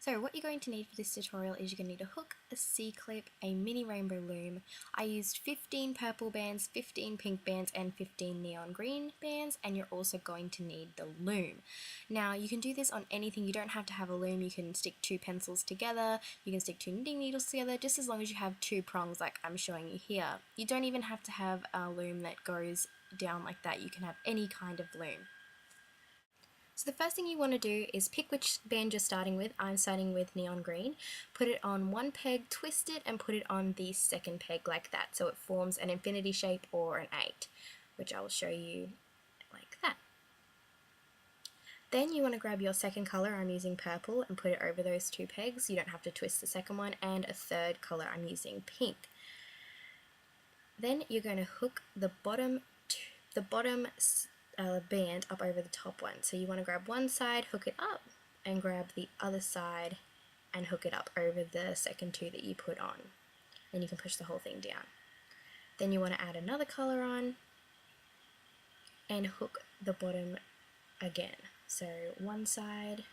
So what you're going to need for this tutorial is you're going to need a hook, a C-clip, a mini rainbow loom. I used 15 purple bands, 15 pink bands and 15 neon green bands, and you're also going to need the loom. Now you can do this on anything, you don't have to have a loom, you can stick two pencils together, you can stick two knitting needles together, just as long as you have two prongs like I'm showing you here. You don't even have to have a loom that goes down like that, you can have any kind of loom. So the first thing you want to do is pick which band you're starting with. I'm starting with neon green. Put it on one peg, twist it, and put it on the second peg like that, so it forms an infinity shape or an 8, which I will show you like that. Then you want to grab your second colour, I'm using purple, and put it over those two pegs. You don't have to twist the second one, and a third colour, I'm using pink. Then you're going to hook the bottom band up over the top one. So you want to grab one side, hook it up, and grab the other side and hook it up over the second two that you put on. Then you can push the whole thing down. Then you want to add another colour on and hook the bottom again. So one side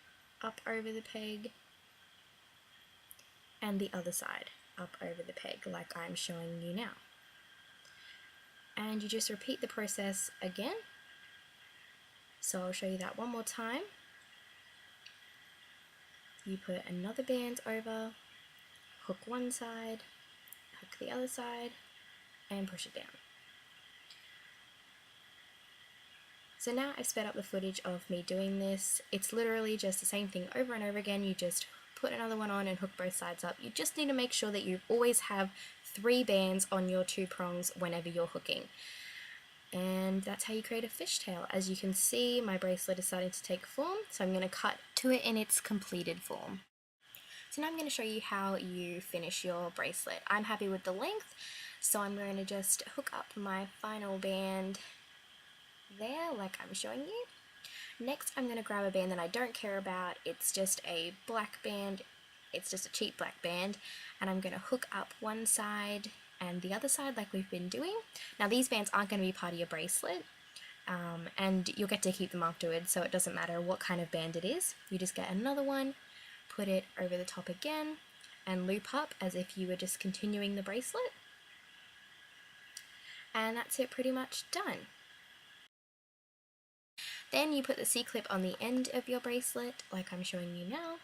up over the peg and the other side up over the peg like I'm showing you now. And you just repeat the process again. So I'll show you that one more time. You put another band over, hook one side, hook the other side, and push it down. So now I've sped up the footage of me doing this. It's literally just the same thing over and over again. You just put another one on and hook both sides up. You just need to make sure that you always have 3 bands on your 2 prongs whenever you're hooking. And that's how you create a fishtail. As you can see, my bracelet is starting to take form, so I'm going to cut to it in its completed form. So now I'm going to show you how you finish your bracelet. I'm happy with the length, so I'm going to just hook up my final band there, like I'm showing you. Next, I'm going to grab a band that I don't care about. It's just a black band. It's just a cheap black band, and I'm going to hook up one side and the other side like we've been doing. Now these bands aren't going to be part of your bracelet, and you'll get to keep them afterwards, so it doesn't matter what kind of band it is. You just get another one, put it over the top again, and loop up as if you were just continuing the bracelet. And that's it, pretty much done. Then you put the C-clip on the end of your bracelet like I'm showing you now,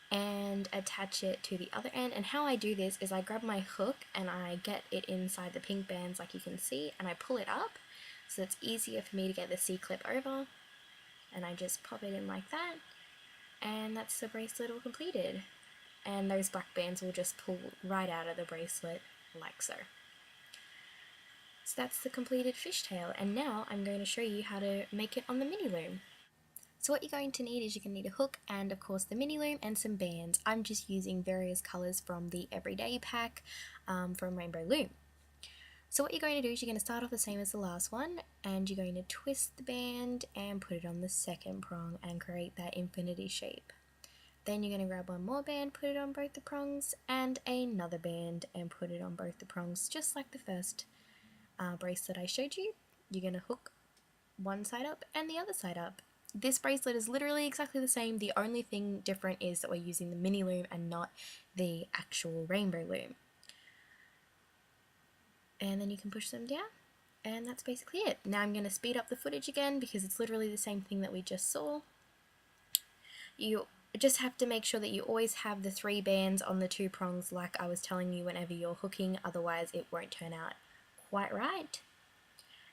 and attach it to the other end. And how I do this is I grab my hook and I get it inside the pink bands like you can see, and I pull it up so it's easier for me to get the C-clip over, and I just pop it in like that, and that's the bracelet all completed. And those black bands will just pull right out of the bracelet like so. So that's the completed fishtail, and now I'm going to show you how to make it on the mini loom. So what you're going to need is you're going to need a hook and of course the mini loom and some bands. I'm just using various colours from the Everyday pack from Rainbow Loom. So what you're going to do is you're going to start off the same as the last one, and you're going to twist the band and put it on the second prong and create that infinity shape. Then you're going to grab one more band, put it on both the prongs, and another band and put it on both the prongs, just like the first bracelet I showed you. You're going to hook one side up and the other side up. This bracelet is literally exactly the same. The only thing different is that we're using the mini loom and not the actual rainbow loom. And then you can push them down, and that's basically it. Now I'm going to speed up the footage again because it's literally the same thing that we just saw. You just have to make sure that you always have the 3 bands on the 2 prongs like I was telling you whenever you're hooking, otherwise it won't turn out quite right.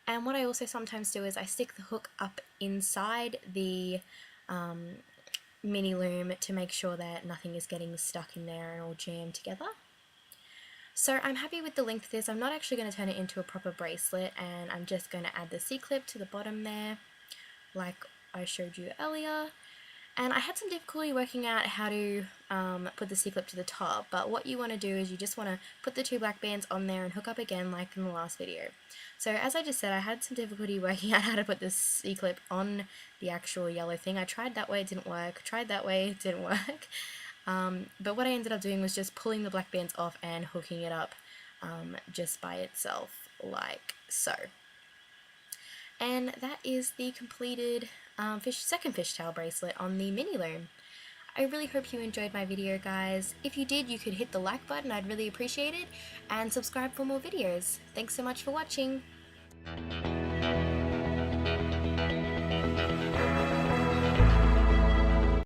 And what I also sometimes do is I stick the hook up inside the mini loom to make sure that nothing is getting stuck in there and all jammed together. So I'm happy with the length of this. I'm not actually going to turn it into a proper bracelet, and I'm just going to add the C-clip to the bottom there like I showed you earlier. And I had some difficulty working out how to put the C-clip to the top, but what you want to do is you just want to put the 2 black bands on there and hook up again like in the last video. So as I just said, I had some difficulty working out how to put this C-clip on the actual yellow thing. I tried that way, it didn't work. Tried that way, it didn't work. But what I ended up doing was just pulling the black bands off and hooking it up just by itself like so. And that is the completed second fishtail bracelet on the mini loom. I really hope you enjoyed my video, guys. If you did, you could hit the like button, I'd really appreciate it, and subscribe for more videos. Thanks so much for watching!